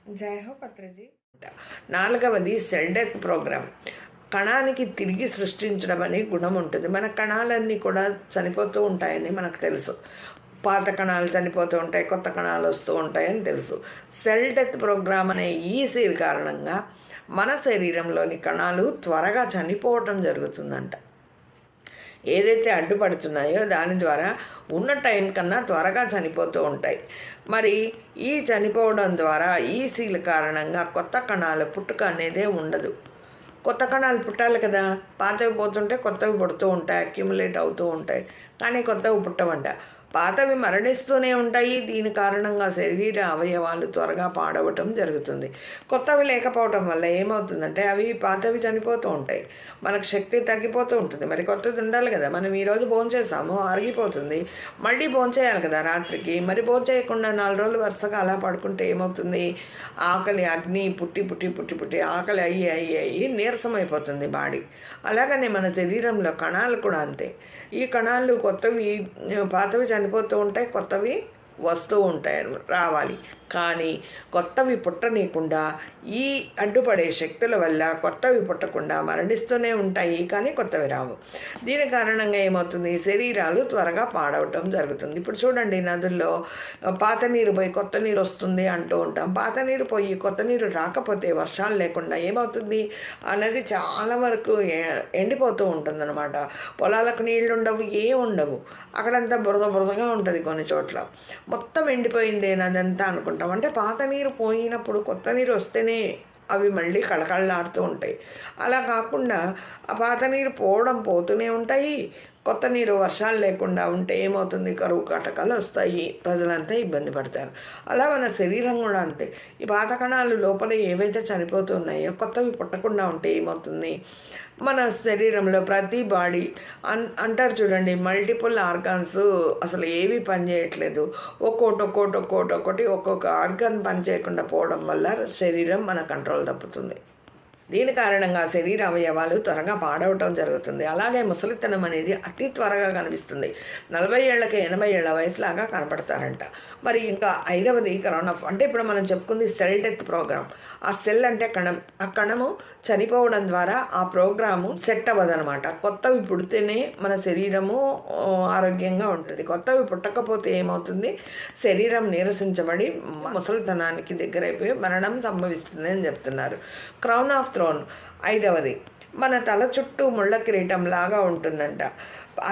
జై హో పత్రజీ. నాలుగవది సెల్ డెత్ ప్రోగ్రామ్. కణానికి తిరిగి సృష్టించడం అనే గుణం ఉంటుంది. మన కణాలన్నీ కూడా చనిపోతూ ఉంటాయని మనకు తెలుసు. పాత కణాలు చనిపోతూ ఉంటాయి, కొత్త కణాలు వస్తూ ఉంటాయని తెలుసు. సెల్ డెత్ ప్రోగ్రామ్ అనే ఈ సీల్ కారణంగా మన శరీరంలోని కణాలు త్వరగా చనిపోవటం జరుగుతుందంట. ఏదైతే అడ్డుపడుతున్నాయో దాని ద్వారా ఉన్న టైం కన్నా త్వరగా చనిపోతూ ఉంటాయి. మరి ఈ చనిపోవడం ద్వారా ఈ సీల్ కారణంగా కొత్త కణాల పుట్టుక అనేదే ఉండదు. కొత్త కణాలు పుట్టాలి కదా, పాతవి పోతుంటే కొత్తవి పుడుతూ ఉంటాయి, అక్యుములేట్ అవుతూ ఉంటాయి, కానీ కొత్తవి పుట్టవంట. పాతవి మరణిస్తూనే ఉంటాయి. దీని కారణంగా శరీర అవయవాలు త్వరగా పాడవటం జరుగుతుంది. కొత్తవి లేకపోవటం వల్ల ఏమవుతుందంటే అవి పాతవి చనిపోతూ ఉంటాయి, మనకు శక్తి తగ్గిపోతూ ఉంటుంది. మరి కొత్తది ఉండాలి కదా. మనం ఈరోజు భోంచేసాము, అరిగిపోతుంది, మళ్ళీ భోంచేయాలి కదా రాత్రికి. మరి భోంచేయకుండా 4 రోజులు వరుసగా అలా పడుకుంటే ఏమవుతుంది? ఆకలి అగ్ని పుట్టి పుట్టి పుట్టి పుట్టి ఆకలి అయ్యి నీరసమైపోతుంది బాడీ. అలాగనే మన శరీరంలో కణాలు కూడా అంతే. ఈ కణాలు కొత్తవి పాతవి చనిపోతూ ఉంటాయి, కొత్తవి వస్తూ ఉంటాయి, రావాలి. కానీ కొత్తవి పుట్టనీయకుండా ఈ అడ్డుపడే శక్తుల వల్ల కొత్తవి పుట్టకుండా మరణిస్తూనే ఉంటాయి, కానీ కొత్తవి రావు. దీని కారణంగా ఏమవుతుంది? శరీరాలు త్వరగా పాడవటం జరుగుతుంది. ఇప్పుడు చూడండి, నదుల్లో పాత నీరు పోయి కొత్త నీరు వస్తుంది అంటూ ఉంటాం. పాత నీరు పోయి కొత్త నీరు రాకపోతే, వర్షాలు లేకుండా ఏమవుతుంది? ఆ నది చాలా వరకు ఎండిపోతూ ఉంటుందన్నమాట. పొలాలకు నీళ్లు ఉండవు, ఉండవు. అక్కడంతా బురదగా ఉంటుంది. కొన్ని చోట్ల మొత్తం ఎండిపోయింది నదంతా అనుకుంటాం. అంటే పాత నీరు పోయినప్పుడు కొత్త నీరు వస్తేనే అవి మళ్ళీ కళకళలాడుతూ ఉంటాయి. అలా కాకుండా ఆ పాత నీరు పోతూనే ఉంటాయి. కొత్త నీరు వర్షాలు లేకుండా ఉంటే ఏమవుతుంది? కరువు కాటకాలు వస్తాయి, ప్రజలంతా ఇబ్బంది పడతారు. అలా మన శరీరం కూడా అంతే. ఈ పాత కణాలు లోపల ఏవైతే చనిపోతున్నాయో కొత్తవి పుట్టకుండా ఉంటే ఏమవుతుంది? మన శరీరంలో ప్రతి బాడీ అంటారు చూడండి, మల్టిపుల్ ఆర్గాన్స్ అసలు ఏవి పనిచేయట్లేదు. ఒక్కొక్క ఆర్గాన్ పనిచేయకుండా పోవడం వల్ల శరీరం మన కంట్రోల్ తప్పుతుంది. దీని కారణంగా శరీర అవయవాలు త్వరగా పాడవటం జరుగుతుంది. అలాగే ముసలితనం అనేది అతి త్వరగా కనిపిస్తుంది. 40 ఏళ్ళకి 80 ఏళ్ళ వయసులాగా కనపడతారంట. మరి ఇంకా 5వది కరోనా. అంటే ఇప్పుడు మనం చెప్పుకుంది సెల్ డెత్ ప్రోగ్రామ్. ఆ సెల్ అంటే కణం. ఆ కణము చనిపోవడం ద్వారా ఆ ప్రోగ్రాము సెట్ అవ్వదనమాట. కొత్తవి పుడితేనే మన శరీరము ఆరోగ్యంగా ఉంటుంది. కొత్తవి పుట్టకపోతే ఏమవుతుంది? శరీరం నీరసించబడి ముసలితనానికి దగ్గరైపోయి మరణం సంభవిస్తుంది అని చెప్తున్నారు. క్రౌన్ ఆఫ్ థ్రోన్ 5వది. మన తల చుట్టూ ముళ్ళ కిరీటం లాగా ఉంటుందంట.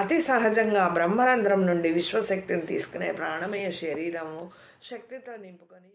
అతి సహజంగా బ్రహ్మరంధ్రం నుండి విశ్వశక్తిని తీసుకునే ప్రాణమయ శరీరము శక్తితో నింపుకొని